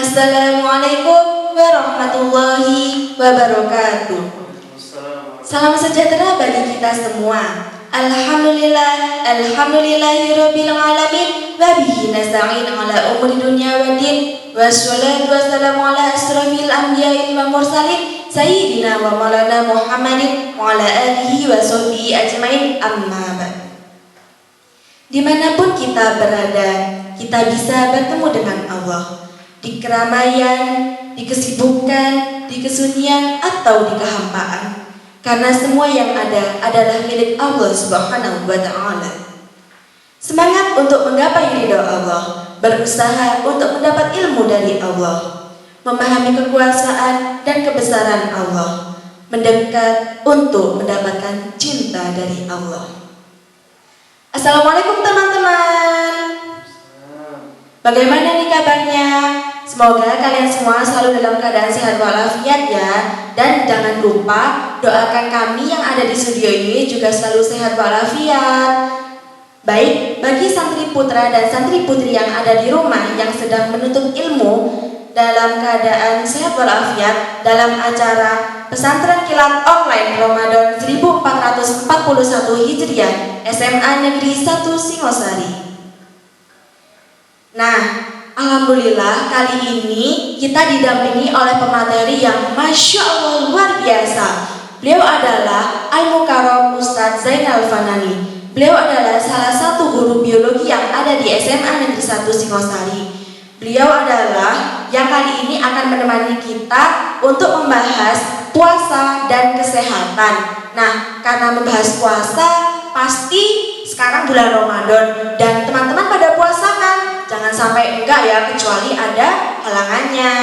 Assalamualaikum warahmatullahi wabarakatuh. Salam sejahtera bagi kita semua. Alhamdulillahirabbil alamin wa bihi nasta'in ala umuri dunya waddin. Wassalatu wassalamu ala asrofil anbiya'i wal mursalin sayyidina wa maulana Muhammadin wa ala alihi wa sahbihi ajmain, amma ba'd. Dimanapun kita berada, kita bisa bertemu dengan Allah. Di keramaian, di kesibukan, di kesunyian, atau di kehampaan. Karena semua yang ada adalah milik Allah Subhanahu wa ta'ala. Semangat untuk menggapai ridha Allah, berusaha untuk mendapat ilmu dari Allah, memahami kekuasaan dan kebesaran Allah, mendekat untuk mendapatkan cinta dari Allah. Assalamualaikum teman-teman. Bagaimana nih kabarnya? Semoga kalian semua selalu dalam keadaan sehat walafiat ya. Dan jangan lupa doakan kami yang ada di studio ini juga selalu sehat walafiat. Baik, bagi santri putra dan santri putri yang ada di rumah yang sedang menuntut ilmu dalam keadaan sehat walafiat dalam acara Pesantren Kilat Online Ramadan 1441 Hijriah SMA Negeri 1 Singosari. Nah, alhamdulillah kali ini kita didampingi oleh pemateri yang Masya Allah luar biasa. Beliau adalah Al-Mukarram Ustadz Zainal Fanani. Beliau adalah salah satu guru biologi yang ada di SMA Negeri 1 Singosari. Beliau adalah yang kali ini akan menemani kita untuk membahas puasa dan kesehatan. Nah, karena membahas puasa, pasti sekarang bulan Ramadan dan teman-teman pada puasa kan? Jangan sampai enggak ya, kecuali ada halangannya.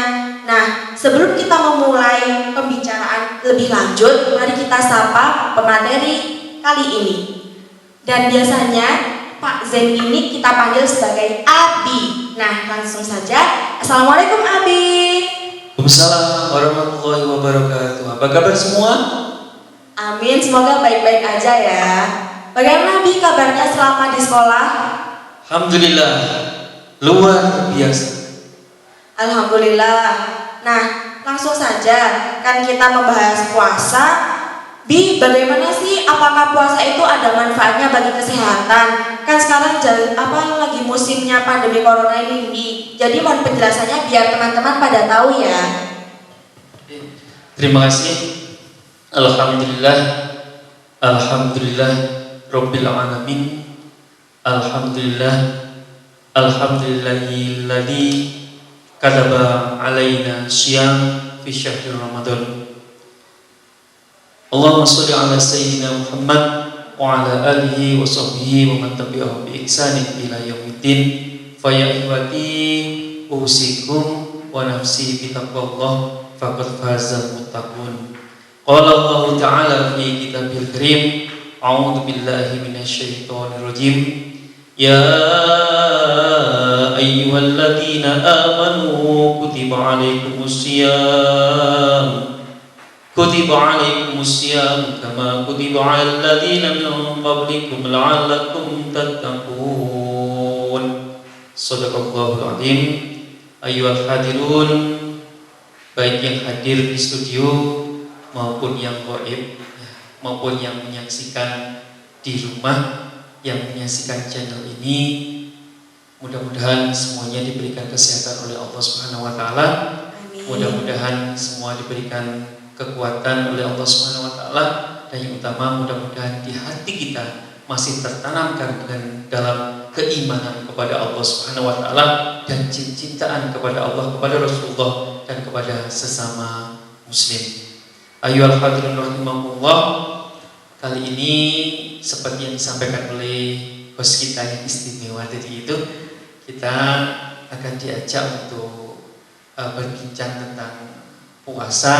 Nah, sebelum kita memulai pembicaraan lebih lanjut, mari kita sapa pemateri kali ini. Dan biasanya Pak Zain ini kita panggil sebagai Abi. Nah, langsung saja. Assalamualaikum Abi. Waalaikumsalam warahmatullahi wabarakatuh. Apa kabar semua? Amin, semoga baik-baik aja ya. Bagaimana Abi kabarnya selama di sekolah? Alhamdulillah, luar biasa. Alhamdulillah. Nah, langsung saja kan kita membahas puasa. Bi, bagaimana sih apakah puasa itu ada manfaatnya bagi kesehatan? Kan sekarang lagi musimnya pandemi corona ini, Bi. Jadi mohon penjelasannya biar teman-teman pada tahu ya. Terima kasih. Alhamdulillah, alhamdulillah Rabbil alamin. Alhamdulillah, alhamdulillahilladzi kataba alaina syiyam fi syahri Ramadan. Allahumma sholli ala sayyidina Muhammad wa ala alihi wa sahbihi wa man tabi'ahum bi ihsanin ila yaumiddin. Fa ya ikhwati usikum wa nafsi bi taqwallah faqad fazal muttaqun. Qala Allah ta'ala fi kitabil karim, a'udzu billahi minasyaitonir rajim. Ya ayyuhalladzina amanu kutiba alaikumusiyam kama kutiba alal ladzina min qablikum la'allakum tattaqun. Shadaqallahul azim. Ayyuhal hadirun, baik yang hadir di studio maupun yang gaib maupun yang menyaksikan di rumah, yang menyaksikan channel ini, mudah-mudahan semuanya diberikan kesehatan oleh Allah Subhanahu wa taala. Mudah-mudahan semua diberikan kekuatan oleh Allah Subhanahu wa taala, dan yang utama mudah-mudahan di hati kita masih tertanamkan dengan dalam keimanan kepada Allah Subhanahu wa taala dan cintaan kepada Allah, kepada Rasulullah dan kepada sesama muslim. Ayyuhal hadirin rahimakumullah. Kali ini seperti yang disampaikan oleh host kita yang istimewa tadi itu, kita akan diajak untuk berbincang tentang puasa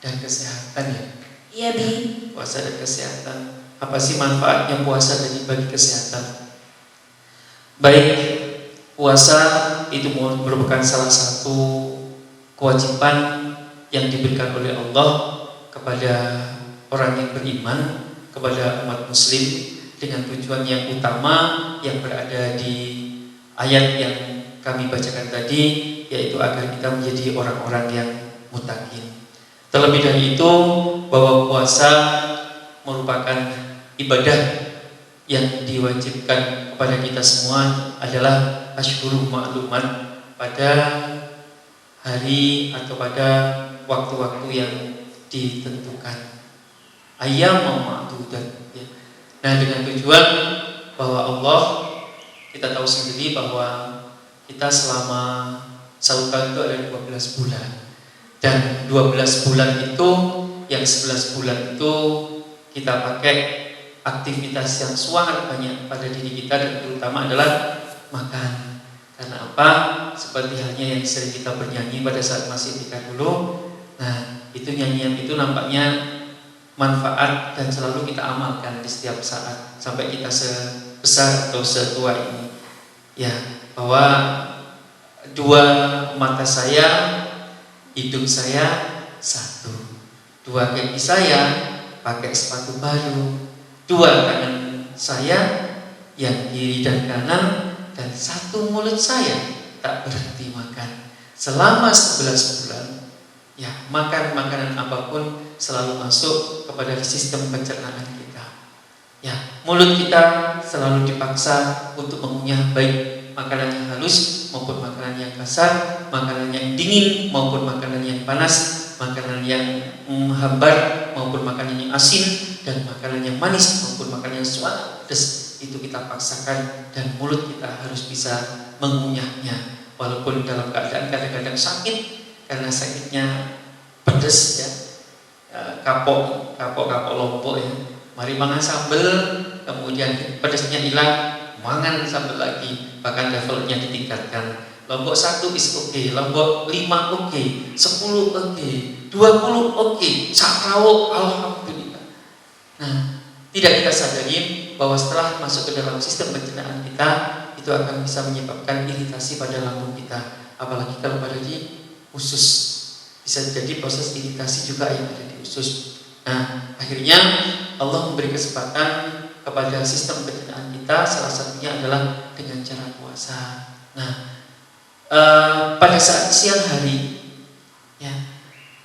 dan kesehatan ya. Iya Bi. Puasa dan kesehatan. Apa sih manfaatnya puasa bagi kesehatan? Baik, puasa itu merupakan salah satu kewajiban yang diberikan oleh Allah kepada orang yang beriman, kepada umat muslim, dengan tujuan yang utama yang berada di ayat yang kami bacakan tadi, yaitu agar kita menjadi orang-orang yang muttaqin. Terlebih dari itu, bahwa puasa merupakan ibadah yang diwajibkan kepada kita semua adalah asyhurul ma'lumat, pada hari atau pada waktu-waktu yang ditentukan, ayyam ma'dudat ya. Nah, dengan tujuan bahwa Allah, kita tahu sendiri bahwa kita selama satu tahun itu ada 12 bulan, dan 12 bulan itu, yang 11 bulan itu kita pakai aktivitas yang sangat banyak pada diri kita, dan terutama adalah makan. Karena apa? Seperti halnya yang sering kita bernyanyi pada saat masih nikah dulu. Nah, itu nyanyian itu nampaknya manfaat dan selalu kita amalkan di setiap saat sampai kita sebesar atau setua ini. Ya, bahwa dua mata saya, hidung saya satu, dua kaki saya pakai sepatu baru, dua tangan saya yang kiri dan kanan, dan satu mulut saya tak berhenti makan selama 11 bulan. Ya, makan makanan apapun selalu masuk kepada sistem pencernaan kita. Ya, mulut kita selalu dipaksa untuk mengunyah baik makanan yang halus maupun makanan yang kasar, makanan yang dingin maupun makanan yang panas, makanan yang hambar maupun makanan yang asin, dan makanan yang manis maupun makanan yang pedas. Itu kita paksakan, dan mulut kita harus bisa mengunyahnya walaupun dalam keadaan kadang-kadang sakit, karena sakitnya pedas ya, kapok lompok ya. Mari mangan sambel, kemudian pedasnya hilang, mangan sambel lagi, bahkan levelnya ditingkatkan. Lombok 1 is okay, lombok 5 okay, 10 okay, 20 okay, sakrawo alhamdulillah. Nah, tidak kita sadari bahwa setelah masuk ke dalam sistem pencernaan kita, itu akan bisa menyebabkan iritasi pada lambung kita. Apalagi kalau pada di usus, bisa jadi proses iritasi juga yang ada di usus. Nah, akhirnya Allah memberi kesempatan kepada sistem pencernaan kita, salah satunya adalah dengan cara puasa. Nah, pada saat siang hari, ya,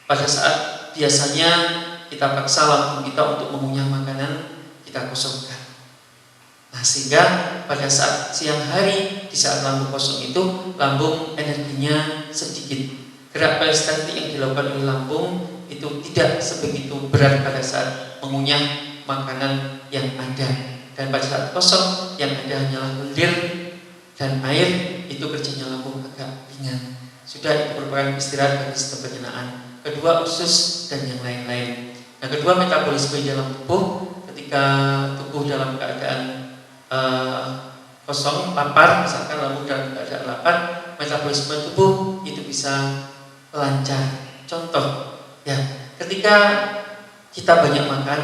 pada saat biasanya kita paksa lambung kita untuk mengunyah makanan, kita kosongkan. Nah, sehingga pada saat siang hari, di saat lambung kosong itu, lambung energinya sedikit. Gerak peristaltik yang dilakukan oleh lambung itu tidak sebegitu berat pada saat mengunyah makanan yang ada. Dan pada saat kosong, yang ada hanyalah lendir dan air, itu kerjanya lambung agak ringan. Sudah, itu merupakan istirahat bagi sistem pencernaan. Kedua, usus dan yang lain-lain. Nah, kedua, metabolisme dalam tubuh. Ketika tubuh dalam keadaan kosong, lapar, misalkan lambung dalam keadaan lapar, metabolisme tubuh itu bisa lancar. Contoh, ya, ketika kita banyak makan,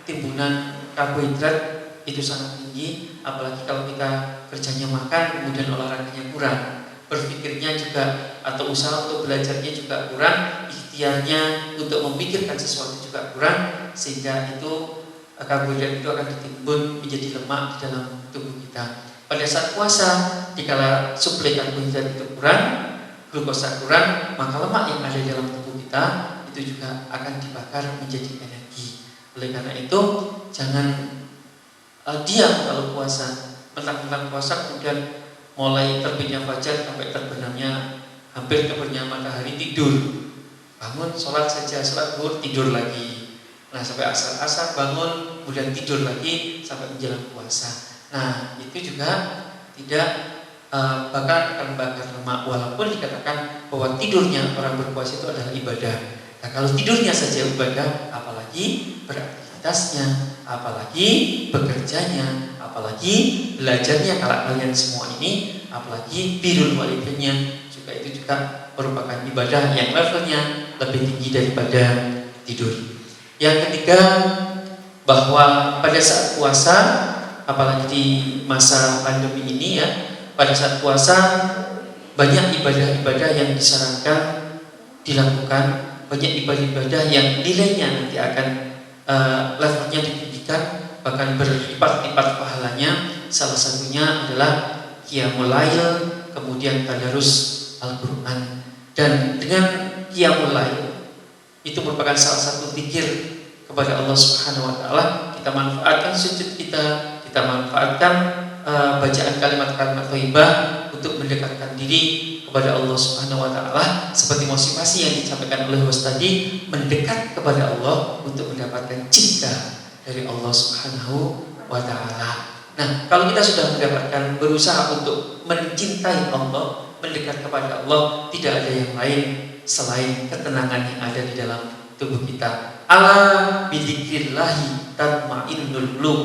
timbunan karbohidrat itu sangat tinggi, apalagi kalau kita kerjanya makan, kemudian olahraganya kurang, berpikirnya juga atau usaha untuk belajarnya juga kurang, ikhtiarnya untuk memikirkan sesuatu juga kurang, sehingga itu karbohidrat itu akan ditimbun menjadi lemak di dalam tubuh kita. Pada saat puasa, dikala suplai karbohidrat itu kurang, glukosa kurang, maka lemak yang ada di dalam tubuh kita itu juga akan dibakar menjadi energi. Oleh karena itu, jangan diam kalau puasa. Mentang-mentang puasa kemudian mulai terbitnya fajar sampai terbenamnya hampir terbenamnya matahari tidur. Bangun, sholat saja, sholat zuhur, tidur lagi. Nah, sampai asar bangun, kemudian tidur lagi sampai menjelang puasa. Nah, itu juga tidak bakal akan membakar lemak, walaupun dikatakan bahwa tidurnya orang berpuasa itu adalah ibadah. Nah, kalau tidurnya saja ibadah, apalagi beraktivitasnya, apalagi bekerjanya, apalagi belajarnya. Kalau kalian semua ini, apalagi birrul walidainnya, juga itu juga merupakan ibadah yang levelnya lebih tinggi daripada tidur. Yang ketiga, bahwa pada saat puasa, apalagi di masa pandemi ini ya, pada saat puasa banyak ibadah-ibadah yang disarankan dilakukan, banyak ibadah-ibadah yang nilainya nanti akan levelnya ditinggikan, bahkan berlipat-lipat pahalanya. Salah satunya adalah qiyamul lail, kemudian tadarus Al-Quran. Dan dengan qiyamul lail itu merupakan salah satu zikir kepada Allah Subhanahu wa taala. Kita manfaatkan sujud kita manfaatkan bacaan kalimat-kalimat thayyibah untuk mendekatkan diri kepada Allah Subhanahu wa taala, seperti motivasi yang disampaikan oleh host tadi, mendekat kepada Allah untuk mendapatkan cinta dari Allah Subhanahu wa taala. Nah, kalau kita sudah mendapatkan, berusaha untuk mencintai Allah, mendekat kepada Allah, tidak ada yang lain selain ketenangan yang ada di dalam tubuh kita. Ala bidzikrillahi tatmainnul qulub.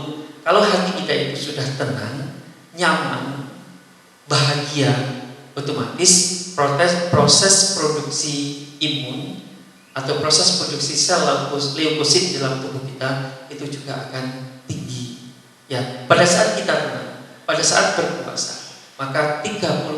Kalau hati kita itu sudah tenang, nyaman, bahagia, otomatis proses produksi imun atau proses produksi sel leukosit dalam tubuh kita itu juga akan tinggi. Ya, pada saat kita tenang, pada saat berpuasa, maka 30%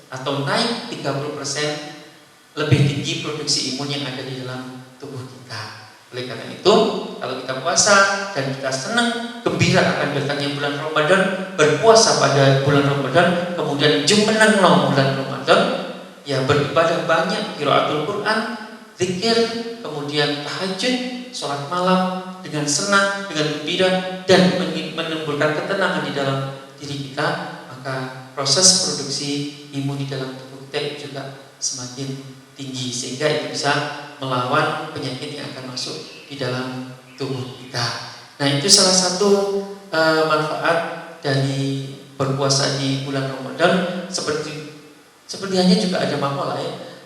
atau naik 30% lebih tinggi produksi imun yang ada di dalam tubuh kita. Oleh karena itu, kalau kita puasa dan kita senang, gembira akan datangnya bulan Ramadan, berpuasa pada bulan Ramadan, kemudian jumeneng bulan Ramadan, ya beribadah banyak, qiraatul Quran, zikir, kemudian tahajud, sholat malam dengan senang, dengan gembira, dan menimbulkan ketenangan di dalam diri kita, maka proses produksi imun di dalam tubuh kita juga semakin tinggi, sehingga itu bisa melawan penyakit yang akan masuk di dalam tubuh kita. Nah, itu salah satu manfaat dari berpuasa di bulan Ramadan. Seperti hanya juga ada makalah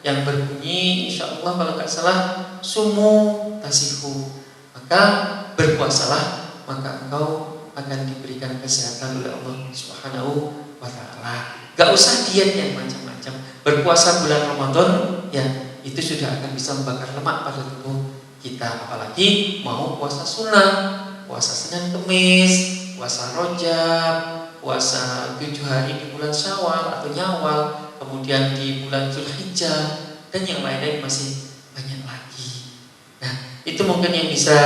yang berbunyi, insya Allah kalau nggak salah, sumu tasihu, maka berpuasalah, maka engkau akan diberikan kesehatan oleh Allah Subhanahu wa taala. Gak usah diet yang macam-macam. Berpuasa bulan Ramadan, ya itu sudah akan bisa membakar lemak pada tubuh kita. Apalagi mau puasa sunnah, puasa Senin Kemis, puasa Rajab, puasa 7 hari di bulan Syawal atau Nyawal, kemudian di bulan Zulhijjah, dan yang lain-lain masih banyak lagi. Nah, itu mungkin yang bisa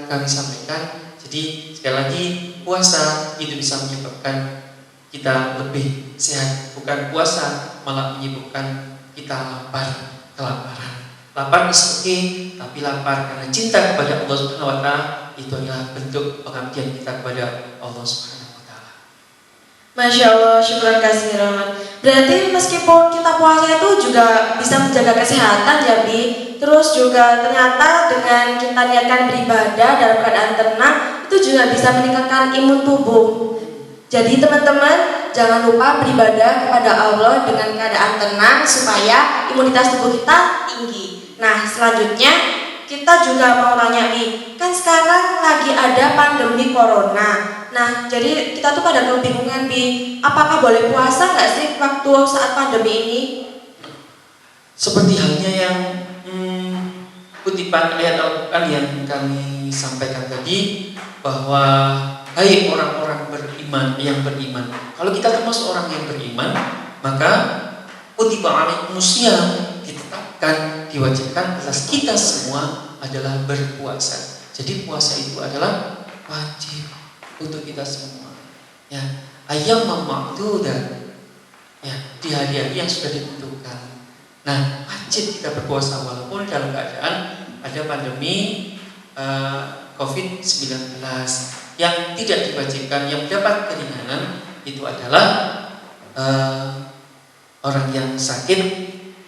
kami sampaikan. Jadi sekali lagi, puasa itu bisa menyebabkan kita lebih sehat. Bukan puasa malah menyebabkan kita lapar, kelaparan. Lapar is okay, tapi lapar karena cinta kepada Allah Subhanahu wa taala, itu adalah bentuk pengabdian kita kepada Allah Subhanahu wa taala. Masya Allah, syukur kasiran. Berarti meskipun kita puasa itu juga bisa menjaga kesehatan ya Bi. Terus juga ternyata dengan kita niatkan beribadah dalam keadaan tenang, itu juga bisa meningkatkan imun tubuh. Jadi teman-teman, jangan lupa beribadah kepada Allah dengan keadaan tenang supaya imunitas tubuh kita tinggi. Nah, selanjutnya kita juga mau tanya nih, kan sekarang lagi ada pandemi corona. Nah, jadi kita tuh pada kebingungan nih, apakah boleh puasa nggak sih waktu saat pandemi ini? Seperti halnya yang kutipan ayat Al-Quran yang kami sampaikan tadi, bahwa hai orang-orang yang beriman. Kalau kita termasuk orang yang beriman, maka kutiba alaikumusiyam, ditetapkan, diwajibkan atas kita semua adalah berpuasa. Jadi puasa itu adalah wajib untuk kita semua. Ya, ayam ma'dudah. Ya, di hari-hari yang sudah ditentukan. Nah, wajib kita berpuasa walaupun dalam keadaan ada pandemi COVID-19. Yang tidak diwajibkan, yang mendapat keringanan itu adalah orang yang sakit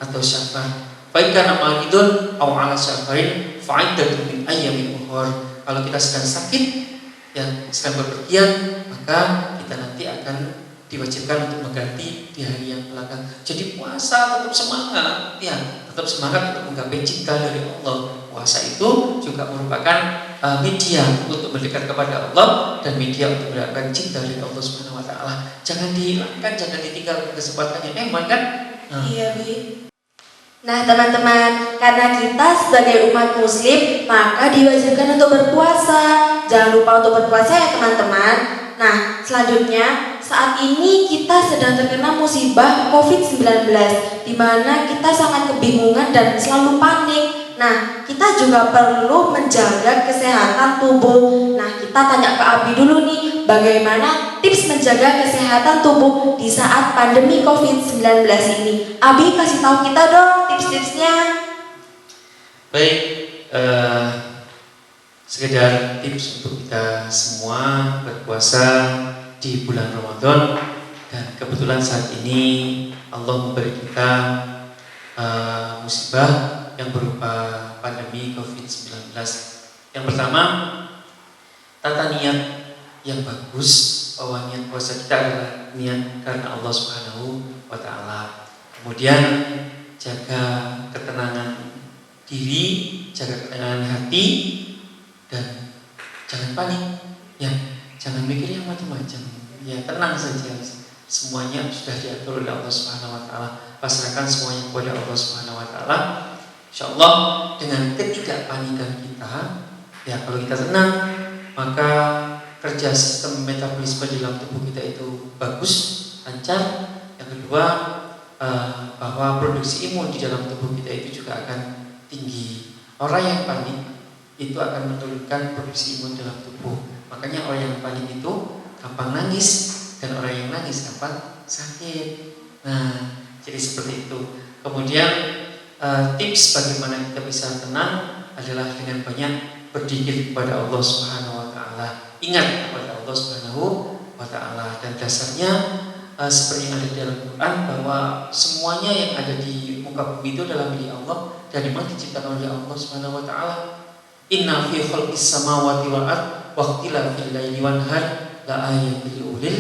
atau syafar. Fa'inkana ma'idun aw 'ala syafarin fa'iddatun min ayyamin ukhra. Kalau kita sedang sakit, ya sedang berpergian, maka kita nanti akan diwajibkan untuk mengganti di hari yang belakang. Jadi puasa tetap semangat, ya tetap semangat untuk menggapai cinta dari Allah. Puasa itu juga merupakan media untuk mendekat kepada Allah dan media untuk mendapatkan cinta dari Allah Subhanahu wa taala. Jangan dihilangkan, jangan ditinggalkan kesempatannya. Kan? Iya, Bi. Nah, teman-teman, karena kita sebagai umat muslim, maka diwajibkan untuk berpuasa. Jangan lupa untuk berpuasa ya, teman-teman. Nah, selanjutnya, saat ini kita sedang terkena musibah COVID-19, di mana kita sangat kebingungan dan selalu panik. Nah, kita juga perlu menjaga kesehatan tubuh. Nah, kita tanya ke Abi dulu nih, bagaimana tips menjaga kesehatan tubuh di saat pandemi COVID-19 ini. Abi kasih tahu kita dong tips-tipsnya. Baik, sekedar tips untuk kita semua berpuasa di bulan Ramadan, dan kebetulan saat ini Allah memberi kita musibah yang berupa pandemi COVID-19. Yang pertama, tata niat yang bagus, bahwa niat puasa kita adalah niat karena Allah Subhanahu wa Ta'ala. Kemudian jaga ketenangan diri, jaga ketenangan hati, dan jangan panik, ya, jangan mikir yang macam-macam, ya, tenang saja. Semuanya sudah diatur oleh Allah Subhanahu wa Ta'ala. Pasrahkan semuanya kepada Allah Subhanahu wa Ta'ala. Insyaallah dengan ketidakpanikan kita, ya, kalau kita tenang, maka kerja sistem metabolisme di dalam tubuh kita itu bagus, lancar. Yang kedua, bahwa produksi imun di dalam tubuh kita itu juga akan tinggi. Orang yang panik itu akan menurunkan produksi imun dalam tubuh. Makanya orang yang panik itu gampang nangis, dan orang yang nangis gampang sakit. Nah, jadi seperti itu. Kemudian tips bagaimana kita bisa tenang adalah dengan banyak berzikir kepada Allah Subhanahu wa Ta'ala. Ingat kepada Allah Subhanahu wa Ta'ala, dan dasarnya seperti yang ada di dalam Quran, bahwa semuanya yang ada di muka bumi itu adalah milik Allah dan memang diciptakan oleh Allah Subhanahu wa Ta'ala. Inna fi khalqis samawati wal ardh wa ikhtilafil laili wan nahar la ayatin lil ulil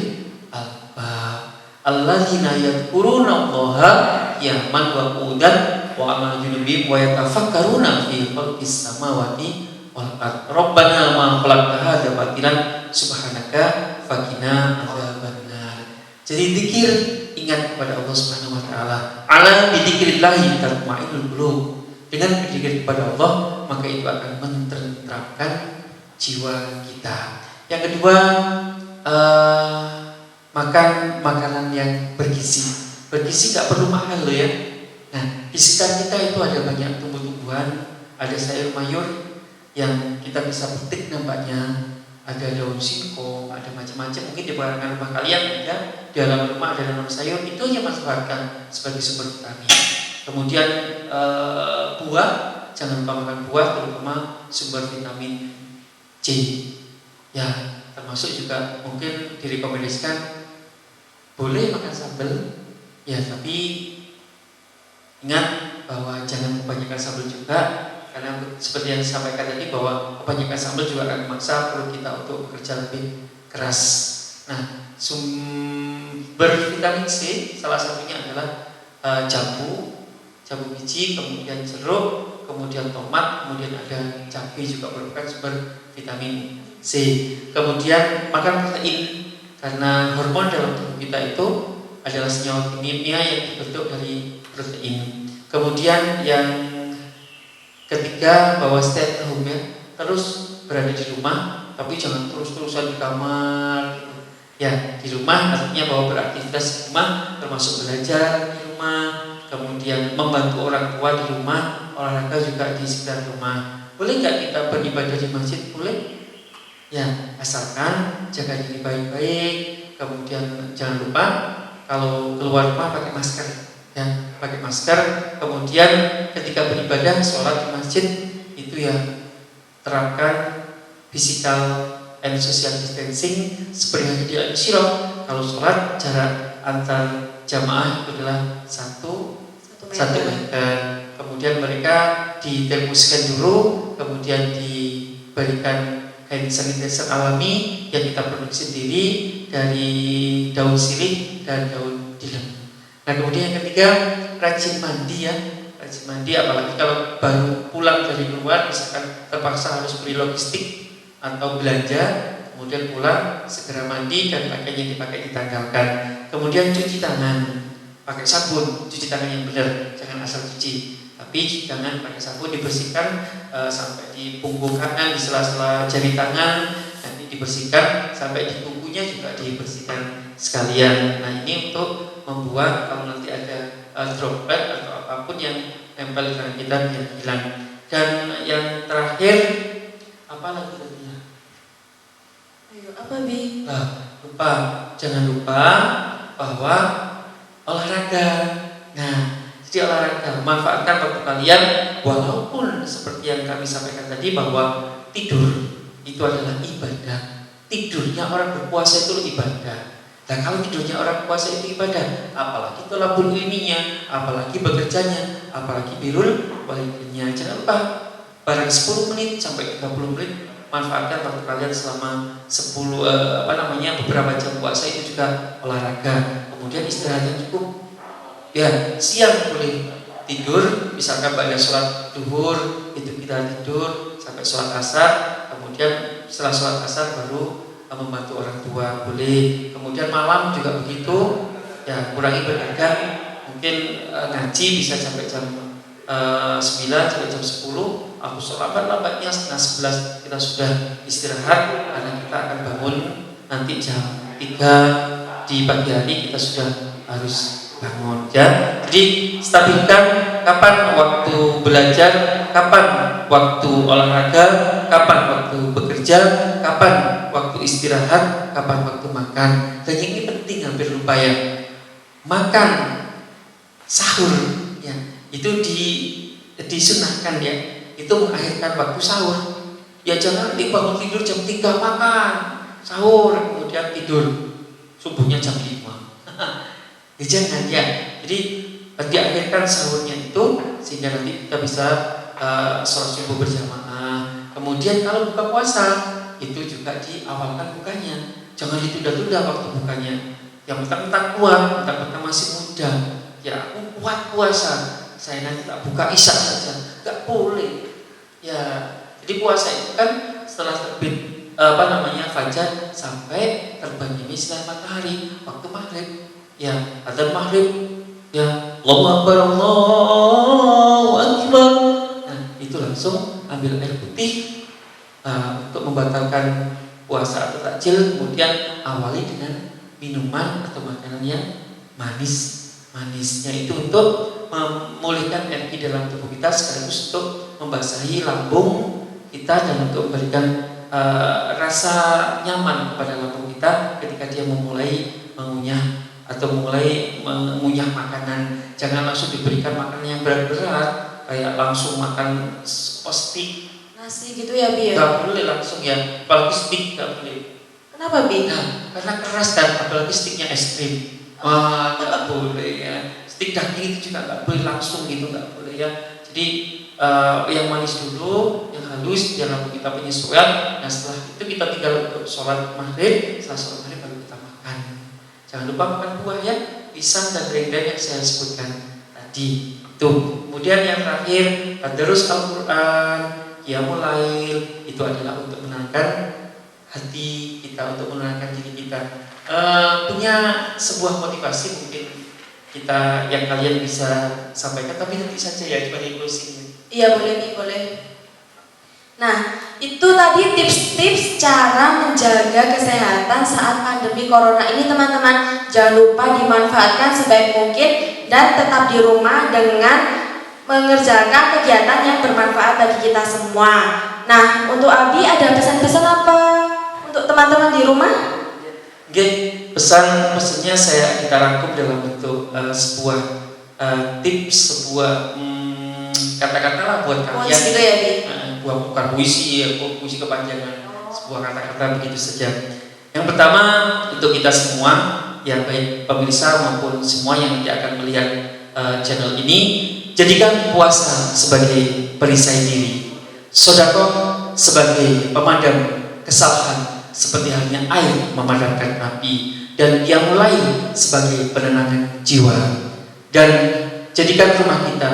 albab alladzina yadhkuruna Allaha qiyaman wa qu'udan wa 'ala junubihim wa yatafakkaruna fi khalqis samawati wal ardh rabbana ma khalaqta hadza batilan subhanaka faqina adzabannar. Jadi zikir, ingat kepada Allah Subhanahu wa Ta'ala. Ala bi dzikrillah tatma'innul qulub. Dengan berzikir kepada Allah, maka itu akan menenteramkan jiwa kita. Yang kedua, makan makanan yang bergizi. Bergizi gak perlu mahal loh ya. Nah, di sekitar kita itu ada banyak tumbuh-tumbuhan, ada sayur mayur yang kita bisa petik nampaknya, ada daun singkong, ada macam-macam. Mungkin di barangan rumah kalian ada, di dalam rumah ada nanam sayur, itu aja manfaatkan sebagai sumber vitamin. Kemudian buah, jangan lupa makan buah, terutama sumber vitamin C. Ya, termasuk juga mungkin direkomendasikan boleh makan sambal, ya, tapi ingat bahwa jangan kebanyakan sambal juga, karena seperti yang disampaikan tadi bahwa kebanyakan sambal juga akan memaksa perut kita untuk bekerja lebih keras. Nah, sumber vitamin C salah satunya adalah jambu biji, kemudian jeruk, kemudian tomat, kemudian ada cabai juga merupakan sumber vitamin C. Kemudian makan protein, karena hormon dalam tubuh kita itu adalah senyawa kimia yang dibentuk dari protein. Kemudian yang ketiga, bahwa stay at home, ya, terus berada di rumah, tapi jangan terus-terusan di kamar gitu. Ya, di rumah artinya bahwa beraktivitas di rumah, termasuk belajar di rumah, kemudian membantu orang tua di rumah, olahraga juga di sekitar rumah. Boleh nggak kita beribadah di masjid? Boleh. Ya, asalkan jaga diri baik-baik. Kemudian jangan lupa kalau keluar rumah pakai masker, ya, pakai masker. Kemudian ketika beribadah, sholat di masjid itu ya terapkan physical and social distancing seperti yang di Al-Syirah. Kalau sholat, jarak antar jamaah itu adalah 1 meter. Kemudian mereka ditermoskan dulu, kemudian diberikan hand sanitizer alami yang kita produksi sendiri dari daun sirih dan daun dilem. Nah, kemudian yang ketiga, rajin mandi, ya, rajin mandi, apalagi kalau baru pulang dari luar, misalkan terpaksa harus beli logistik atau belanja, kemudian pulang segera mandi dan pakaian yang dipakai ditanggalkan. Kemudian cuci tangan, pakai sabun, cuci tangan yang benar, jangan asal cuci. Tapi cuci tangan pakai sabun, dibersihkan sampai di punggung kanan, di sela-sela jari tangan, nanti dibersihkan sampai di punggunya juga dibersihkan sekalian. Nah, ini untuk membuat kalau nanti ada droplet atau apapun yang nempel di tangan kita biar hilang. Dan yang terakhir, apa lagi tadi? Ayo, apa Bi? Nah, jangan lupa bahwa olahraga. Nah, jadi olahraga, manfaatkan waktu kalian, walaupun seperti yang kami sampaikan tadi bahwa tidur itu adalah ibadah. Tidurnya orang berpuasa itu ibadah. Nah, kalau tidurnya orang puasa itu ibadah, apalagi thalabul ilminya, apalagi bekerjanya, apalagi birrul walidainnya. Jangan lupa, barang 10 menit sampai 30 menit manfaatkan waktu kalian selama 10 beberapa jam puasa itu juga olahraga. Kemudian istirahatnya cukup. Ya, siang boleh tidur, misalkan pada sholat duhur itu kita tidur sampai sholat asar, kemudian setelah sholat asar baru membantu orang tua boleh. Kemudian malam juga begitu, ya kurangi begadang, mungkin ngaji bisa sampai jam 9 sampai jam 10, aku lambat-lambatnya setengah 11 kita sudah istirahat, karena kita akan bangun nanti jam 3 di pagi hari kita sudah harus bangun ya. Jadi stabilkan kapan waktu belajar, kapan waktu olahraga, kapan waktu bekerja, kapan waktu istirahat, kapan waktu makan. Dan yang ini penting, hampir lupa ya, makan sahur ya, itu disunahkan ya, itu mengakhirkan waktu sahur. Ya jangan bangun tidur jam 3 makan sahur kemudian tidur subuhnya jam 5. Ya jangan ya. Jadi diakhirkan sahurnya itu sehingga nanti kita bisa sholat subuh berjamaah. Kemudian kalau buka puasa itu juga diawalkan bukanya, jangan ditunda-tunda waktu bukanya. Yang mentang-mentang kuat, mentang-mentang masih muda, ya aku kuat puasa, saya nanti tak buka isya saja, nggak boleh. Ya, jadi puasa itu kan setelah terbit fajar sampai terbangnya sinar matahari waktu maghrib. Ya, adzan maghrib, ya Allahu Akbar, Allahu Akbar. Nah, itu langsung ambil air putih untuk membatalkan puasa atau takjil, kemudian awali dengan minuman atau makanan yang manis. Manisnya itu untuk memulihkan energi dalam tubuh kita, sekaligus untuk membasahi lambung kita dan untuk memberikan rasa nyaman kepada lambung kita ketika dia memulai mengunyah atau mulai mengunyah makanan. Jangan langsung diberikan makanan yang berat-berat, kayak langsung makan stik nasi gitu ya Bi ya? Gak boleh langsung ya, apalagi stik gak boleh. Kenapa Bi? Nah, karena keras kan, apalagi stiknya es krim. Wah, gak boleh ya. Stik daging itu juga gak boleh langsung gitu, gak boleh ya. Jadi yang manis dulu, yang halus, biar lambung kita penyesuaian. Nah setelah itu kita tinggal untuk sholat maghrib. Setelah sholat maghrib baru kita makan. Jangan lupa makan buah ya, pisang dan daging yang saya sebutkan tadi. Tuh. Kemudian yang terakhir, tadarus Al-Quran, qiyamul lail, itu adalah untuk menenangkan hati kita, untuk menenangkan diri kita. Punya sebuah motivasi mungkin kita yang kalian bisa sampaikan, tapi nanti saja ya sebagai closing. Iya boleh nih, boleh. Nah, itu tadi tips-tips cara menjaga kesehatan saat pandemi corona ini teman-teman. Jangan lupa dimanfaatkan sebaik mungkin dan tetap di rumah dengan mengerjakan kegiatan yang bermanfaat bagi kita semua. Nah, untuk Abi ada pesan-pesan apa untuk teman-teman di rumah? Oke, pesan-pesannya kita rangkum dalam bentuk sebuah tips, sebuah kata-kata lah buat kalian. Gitu ya, Bi? Bukan puisi ya, puisi kepanjangan, sebuah kata-kata begitu saja. Yang pertama untuk kita semua, ya baik pemirsa maupun semua yang nanti akan melihat channel ini, jadikan puasa sebagai perisai diri, sedekah sebagai pemadam kesalahan seperti halnya air memadamkan api, dan qiyamul lail sebagai penenangan jiwa, dan jadikan rumah kita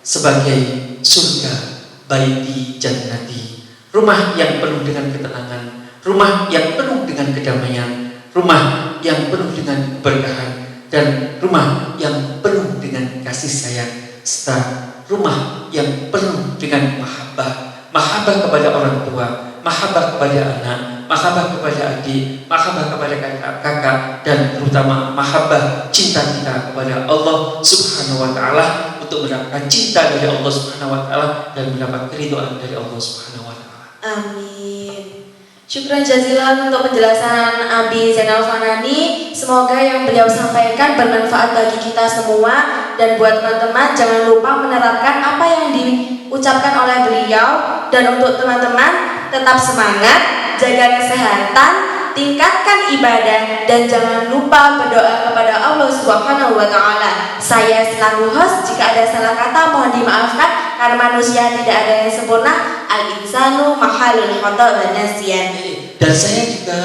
sebagai surga, baiti jannati, rumah yang penuh dengan ketenangan, rumah yang penuh dengan kedamaian, rumah yang penuh dengan keberkahan, dan rumah yang penuh dengan kasih sayang, serta rumah yang penuh dengan mahabbah kepada orang tua, mahabbah kepada anak, mahabbah kepada adik, mahabbah kepada kakak, dan terutama mahabbah cinta kita kepada Allah Subhanahu wa Ta'ala, untuk mendapatkan cinta dari Allah Subhanahu wa Ta'ala dan mendapat keridhaan dari Allah Subhanahu wa Ta'ala. Amin. Syukran jazilan untuk penjelasan Abi Zainal Fanani. Semoga yang beliau sampaikan bermanfaat bagi kita semua. Dan buat teman-teman jangan lupa menerapkan apa yang diucapkan oleh beliau. Dan untuk teman-teman tetap semangat, jaga kesehatan, tingkatkan ibadah, dan jangan lupa berdoa kepada Allah Subhanahu wa Ta'ala. Saya selaku host, jika ada salah kata mohon dimaafkan karena manusia tidak ada yang sempurna. Al-insanu mahalul khata' wa nasyan. Dan saya juga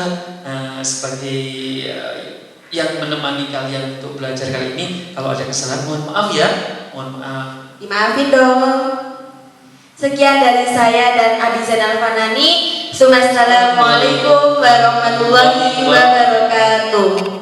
sebagai yang menemani kalian untuk belajar kali ini, kalau ada kesalahan mohon maaf ya, mohon maaf. Dimaafin dong. Sekian dari saya dan Abi Zainal Fanani. Assalamualaikum warahmatullahi wabarakatuh.